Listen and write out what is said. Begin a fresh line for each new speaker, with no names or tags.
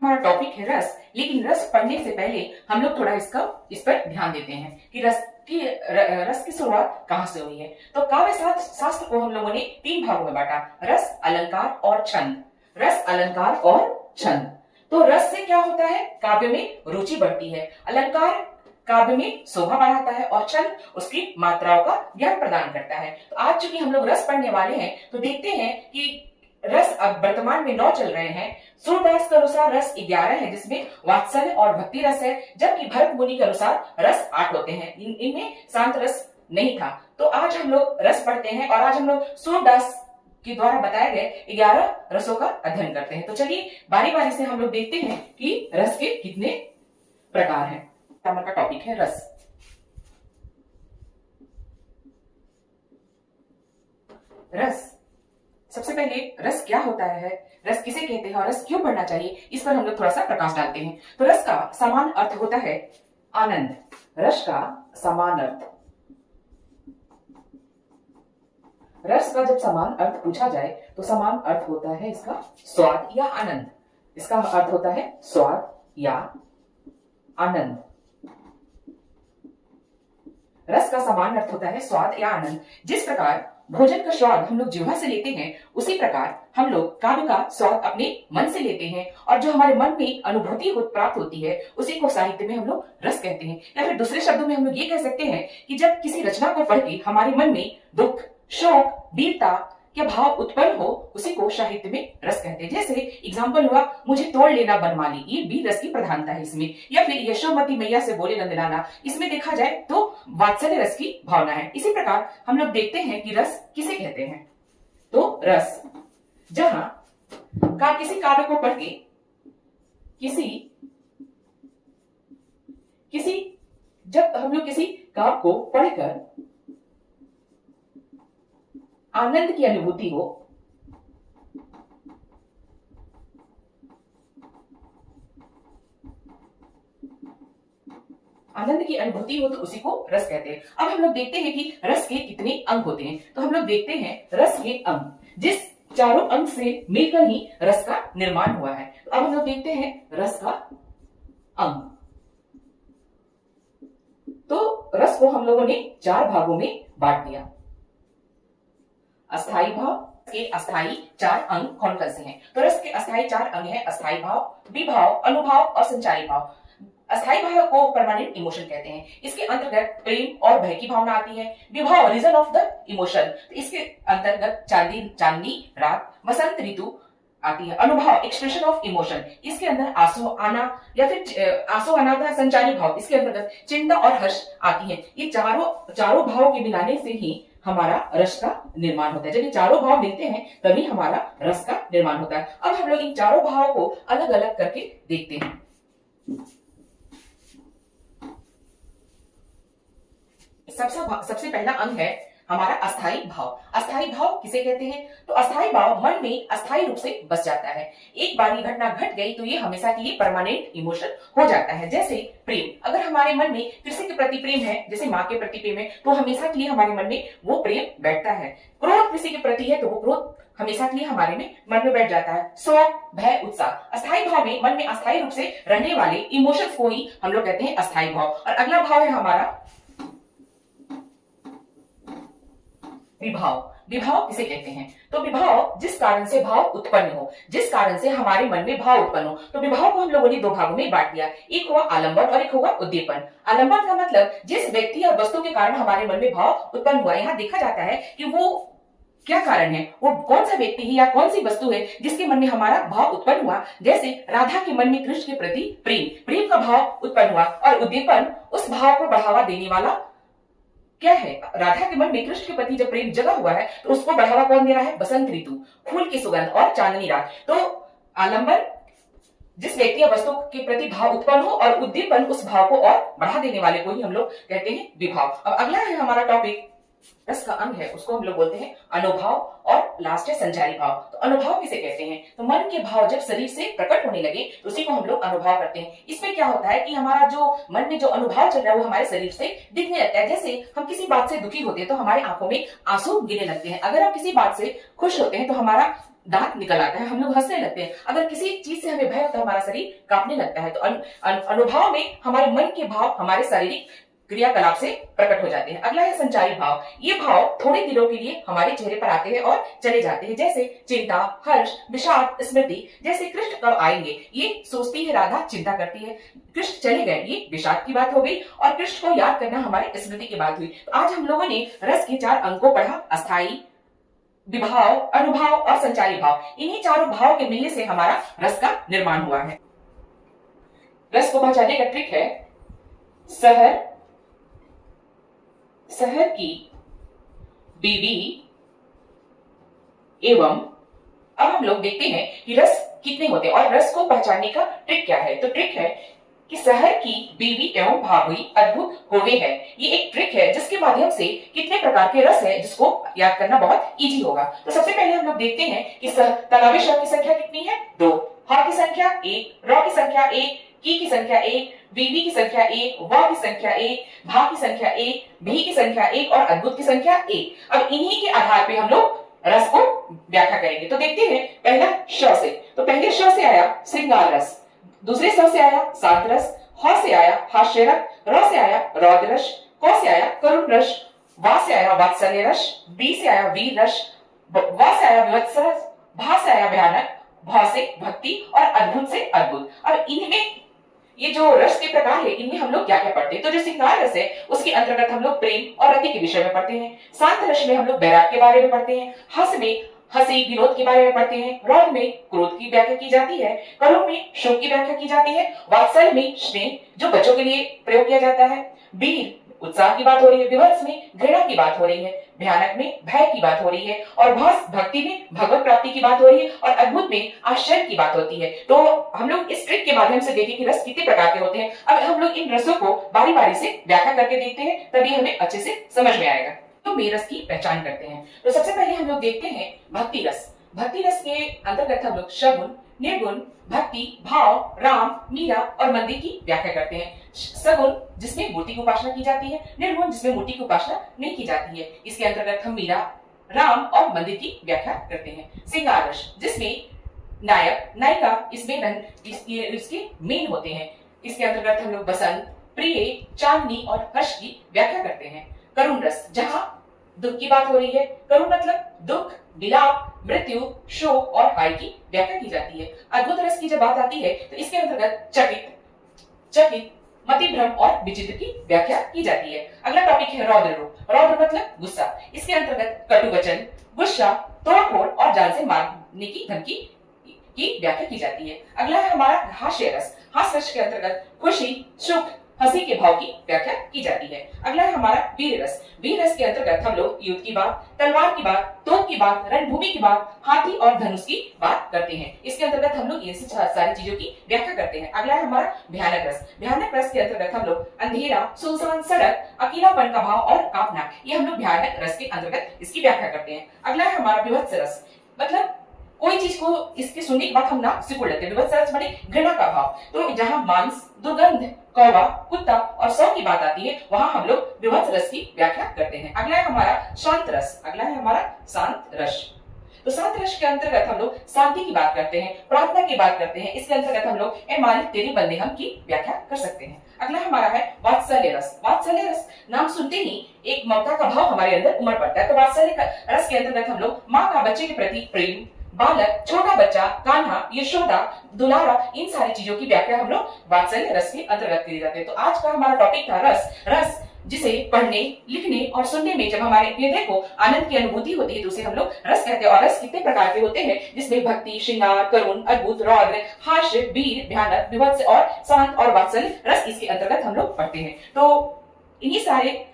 हमारा टॉपिक है रस, लेकिन रस पढ़ने से पहले हम लोग थोड़ा इस पर ध्यान देते हैं कि रस की शुरुआत कहाँ से हुई है। तो काव्य शास्त्र को हम लोगों ने 3 भागों में बांटा, रस, अलंकार और छंद। रस, अलंकार और छंद। तो रस से क्या होता है, काव्य में रुचि बढ़ती है, अलंकार काव्य में शोभा बढ़ाता है और छंद उसकी मात्राओं का ज्ञान प्रदान करता है। तो आज चूंकि हम लोग रस पढ़ने वाले हैं तो देखते हैं कि रस अब वर्तमान में 9 चल रहे हैं। सूरदास के अनुसार रस 11 है, जिसमें वात्सल्य और भक्ति रस है, जबकि भरत मुनि के अनुसार रस 8 होते हैं। इनमें शांत रस नहीं था। तो आज हम लोग रस पढ़ते हैं और आज हम लोग सूरदास के द्वारा बताए गए 11 रसों का अध्ययन करते हैं। तो चलिए बारी बारी से हम लोग देखते हैं कि रस के कितने प्रकार हैं। हमारा टॉपिक है रस। रस, सबसे पहले रस क्या होता है, रस किसे कहते हैं और रस क्यों पढ़ना चाहिए, इस पर हम लोग थोड़ा सा प्रकाश डालते हैं। तो रस का समान अर्थ होता है आनंद। रस का समान अर्थ, रस का जब समान अर्थ पूछा जाए तो समान अर्थ होता है इसका स्वाद या आनंद। इसका अर्थ होता है स्वाद या आनंद। रस का समान अर्थ होता है स्वाद या आनंद। जिस प्रकार भोजन का स्वाद हम लोग जिह्वा से लेते हैं, उसी प्रकार हम लोग काव्य का स्वाद अपने मन से लेते हैं, और जो हमारे मन में अनुभूति प्राप्त होती है उसी को साहित्य में हम लोग रस कहते हैं। या फिर दूसरे शब्दों में हम लोग ये कह सकते हैं कि जब किसी रचना को पढ़ के हमारे मन में दुख, शोक, वीरता या भाव उत्पन्न हो, उसी को साहित्य में रस कहते हैं। जैसे एग्जाम्पल हुआ, मुझे तोड़ लेना बनमाली, ये भी रस की प्रधानता है इसमें। या फिर यशोमती मैया से बोले नंदलाला, इसमें देखा जाए तो वात्सल्य रस की भावना है। इसी प्रकार हम लोग देखते हैं कि रस किसे कहते हैं। तो रस, जहां किसी काव्य को पढ़ के जब हम लोग किसी काव्य को पढ़कर आनंद की अनुभूति हो, तो उसी को रस कहते हैं। अब हम लोग देखते हैं कि रस के कितने अंग होते हैं। तो हम लोग देखते हैं रस के अंग, जिस चारों अंग से मिलकर ही रस का निर्माण हुआ है। तो अब हम लोग देखते हैं रस का अंग। तो रस को हम लोगों ने 4 भागों में बांट दिया। अस्थाई भाव के अस्थाई 4 अंग कौन कौन से हैं? तो रस के अस्थाई 4 अंग हैं, अस्थाई भाव, विभाव, अनुभाव और संचारी भाव। अस्थाई भाव को परमानेंट इमोशन कहते हैं। इसके अंतर्गत प्रेम और भय की भावना आती है। विभाव, रीजन ऑफ द इमोशन, तो इसके अंतर्गत चांदनी रात, वसंत ऋतु आती है। अनुभव, एक्सप्रेशन ऑफ इमोशन, इसके अंदर आंसू आना या फिर आंसू आना था। संचारी भाव, इसके अंतर्गत चिंता और हर्ष आती है। ये चारों भाव के मिलाने से ही हमारा रस का निर्माण होता है। जब ये चारों भाव मिलते हैं तभी हमारा रस का निर्माण होता है। अब हम लोग इन चारों भावों को अलग अलग करके देखते हैं। सबसे पहला अंग है हमारा अस्थाई भाव। अस्थाई भाव किसे कहते हैं? तो अस्थाई भाव मन में अस्थाई रूप से बस जाता है। एक बार ये घटना घट गई तो ये हमेशा के लिए परमानेंट इमोशन हो जाता है। जैसे प्रेम, अगर हमारे मन में किसी के प्रति प्रेम है, जैसे माँ के प्रति प्रेम है, तो हमेशा के लिए हमारे मन में वो प्रेम बैठता है। क्रोध किसी के प्रति है तो वो क्रोध हमेशा के लिए हमारे में मन में बैठ जाता है। शोक, भय, उत्साह, अस्थाई भाव में मन में अस्थाई रूप से रहने वाले इमोशंस को ही हम लोग कहते हैं अस्थाई भाव। और अगला भाव है हमारा विभाव। विभाव किसे कहते हैं? तो विभाव जिस कारण से भाव उत्पन्न हो, जिस कारण से हमारे मन में भाव उत्पन्न हो। तो विभाव को हम लोगों ने 2 भागों में बांट दिया, एक हुआ आलंबन और एक हुआ उद्दीपन। आलंबन का मतलब जिस व्यक्ति या वस्तु के कारण हमारे मन में भाव उत्पन्न हुआ। यहाँ देखा जाता है कि वो क्या कारण है, वो कौन सा व्यक्ति है या कौन सी वस्तु है जिसके मन में हमारा भाव उत्पन्न हुआ। जैसे राधा के मन में कृष्ण के प्रति प्रेम का भाव उत्पन्न हुआ, और उद्दीपन उस भाव को बढ़ावा देने वाला क्या है? राधा के मन में कृष्ण के प्रति जब प्रेम जगा हुआ है तो उसको बढ़ावा कौन दे रहा है? बसंत ऋतु, फूल की सुगंध और चांदनी रात। तो आलंबन जिस व्यक्ति या वस्तु के प्रति भाव उत्पन्न हो, और उद्दीपन उस भाव को और बढ़ा देने वाले को ही हम लोग कहते हैं विभाव। अब अगला है हमारा टॉपिक, रस का अंग है, उसको हम लोग बोलते हैं अनुभाव, और लास्ट है संचारी भाव। तो अनुभाव किसे कहते हैं? तो मन के भाव जब शरीर से प्रकट होने लगे तो उसी को हम लोग अनुभाव करते हैं। इसमें क्या होता है कि हमारा जो मन में जो अनुभव चल रहा है वो हमारे शरीर से दिखने लगता है। जैसे हम किसी बात से दुखी होते हैं तो हमारे आंखों में आंसू गिरने लगते हैं। अगर हम किसी बात से खुश होते हैं तो हमारा दांत निकल आता है, हम लोग हंसने लगते हैं। अगर किसी चीज से हमें भय होता है, हमारा शरीर कांपने लगता है। तो अनुभाव में हमारे मन के भाव हमारे शारीरिक क्रियाकलाप से प्रकट हो जाते हैं। अगला है संचारी भाव। ये भाव थोड़े दिनों के लिए हमारे चेहरे पर आते हैं और चले जाते हैं, जैसे चिंता, हर्ष, विषाद, स्मृति। जैसे कृष्ण कब आएंगे, ये सोचती है राधा, चिंता करती है। कृष्ण चले गए, ये विषाद की बात हो गई, और कृष्ण को याद करना हमारी स्मृति की बात हुई। तो आज हम लोगों ने रस के 4 अंकों पढ़ा: अस्थाई, विभाव, अनुभाव और संचारी भाव। इन्हीं चारों भाव के मिलने से हमारा रस का निर्माण हुआ है। रस को पहचानने का ट्रिक है शहर की बीवी एवं। अब हम लोग देखते हैं कि रस कितने होते हैं और रस को पहचानने का ट्रिक क्या है। तो ट्रिक है कि शहर की बीवी एवं भाभी अद्भुत होवे है। ये एक ट्रिक है जिसके माध्यम से कितने प्रकार के रस है जिसको याद करना बहुत इजी होगा। तो सबसे पहले हम लोग देखते हैं कि तनावे श की संख्या कितनी है, 2, ह की संख्या 1, र की संख्या 1, की संख्या 1, बीवी की संख्या 1, व की संख्या 1, भा की संख्या 1, भी की संख्या 1 और अद्भुत की संख्या 1। अब इन्हीं के आधार पे हम लोग रस को व्याख्या करेंगे। तो देखते हैं पहला श से। तो पहले श से आया श्रृंगार रस, दूसरे स से आया शांत रस, ह से आया हास्य रस, र से आया रौद्र रस, क से आया करुण रस, वा से आया वात्सल्य रस, बी से आया वीर रस, व से आया विवत्स रस, भा से आया भयानक, भ से भक्ति और अद्भुत से अद्भुत। अब इनमें ये जो रस के प्रकार है, इनमें हम लोग क्या क्या पढ़ते हैं। तो जो श्रृंगार रस है उसके अंतर्गत हम लोग प्रेम और रति के विषय में पढ़ते हैं। शांत रस में हम लोग वैराग्य के बारे में पढ़ते हैं। हस में हंसी विनोद के बारे में पढ़ते हैं। रौद्र में क्रोध की व्याख्या की जाती है। करुण में शोक की व्याख्या की जाती है। वात्सल्य में स्नेह जो बच्चों के लिए प्रयोग किया जाता है। वीर उत्साह की बात हो रही है। विवत्स में घृणा की बात हो रही है। भयानक में भय की बात हो रही है। और भक्ति में भगवत प्राप्ति की बात हो रही है। और अद्भुत में आश्चर्य की बात होती है। तो हम लोग इस ट्रिक के माध्यम से देखें कि रस कितने प्रकार के होते हैं। अब हम लोग इन रसों को बारी बारी से व्याख्या करके देखते हैं, तभी हमें अच्छे से समझ में आएगा। तो मे रस की पहचान करते हैं। तो सबसे पहले हम लोग देखते हैं भक्ति रस। भक्ति रस के अंतर्गत हम लोग सगुण, निर्गुण, भक्ति, भाव, राम, मीरा और मंदिर की व्याख्या करते हैं। सगुण जिसमें मूर्ति की उपासना की जाती है, निर्गुण जिसमें मूर्ति की उपासना नहीं की जाती है। इसके अंतर्गत हम मीरा, राम और मंदिर की व्याख्या करते हैं। श्रृंगार रस जिसमें नायक, नायिका इसमें इसके मेन होते हैं। इसके अंतर्गत हम लोग बसंत, प्रिय, चांदनी और हर्ष की व्याख्या करते हैं। करुण रस जहाँ दुख की बात हो रही है, करुण मतलब दुख, विलाप, मृत्यु, शोक और हाय की व्याख्या की जाती है। अद्भुत रस की जब बात आती है तो इसके अंतर्गत चकित, मतिभ्रम और विचित्र की व्याख्या की जाती है। अगला टॉपिक है रौद्र रूप। रौद्र मतलब गुस्सा। इसके अंतर्गत कटु वचन, गुस्सा, तोड़फोड़ और जान से मारने की धमकी की व्याख्या की जाती है। अगला है हमारा हास्य रस। हास्य रस के अंतर्गत खुशी, सुख, हंसी के भाव की व्याख्या की जाती है। अगला है हमारा वीर रस। वीर रस के अंतर्गत हम लोग युद्ध की बात, तलवार की बात, तोप की बात, रणभूमि की बात, हाथी और धनुष की बात करते हैं। इसके अंतर्गत हम लोग इनसे सारी चीजों की व्याख्या करते हैं। अगला है हमारा भयानक रस। भयानक रस के अंतर्गत हम लोग अंधेरा, सुनसान सड़क, अकेलापन का भाव और कांपना, ये हम लोग भयानक रस के अंतर्गत इसकी व्याख्या करते हैं। अगला है हमारा विभत्स रस। मतलब कोई चीज को इसके सुनने के बाद हम ना सिकुड़ लेते हैं। विभत्स रस माने घृणा का भाव। तो जहाँ मांस, दुर्गंध, कौवा, कुत्ता और सौ की बात आती है, वहां हम लोग विभत्स रस की व्याख्या करते हैं। अगला है हमारा शांत रस। अगला है हमारा शांत रस। तो शांत रस के अंतर्गत हम लोग शांति की बात करते हैं, प्रार्थना की बात करते हैं। इसके अंतर्गत हम लोग ए मालिक तेरे बंदे हम की व्याख्या कर सकते हैं। अगला हमारा है वात्सल्य रस। वात्सल्य रस नाम सुनते ही एक ममता का भाव हमारे अंदर उमड़ पड़ता है। तो वात्सल्य रस के अंतर्गत हम लोग माँ का बच्चे के प्रति प्रेम, बालक, छोटा बच्चा, कान्हा, यशोदा, दुलारा, इन सारी चीजों की व्याख्या हम लोग वात्सल्य रस के अंतर्गत की जाते हैं। तो आज का हमारा टॉपिक था रस। रस जिसे पढ़ने, लिखने और सुनने में जब हमारे हृदय को आनंद की अनुभूति होती है तो उसे हम लोग रस कहते हैं। और रस कितने प्रकार के होते हैं, जिसमें भक्ति, श्रृंगार, करुण, अद्भुत, रौद्र, हास्य, वीर, भयानक, विभत्स और शांत और वात्सल्य रस इसके अंतर्गत हम लोग पढ़ते हैं। तो इन्हीं सारे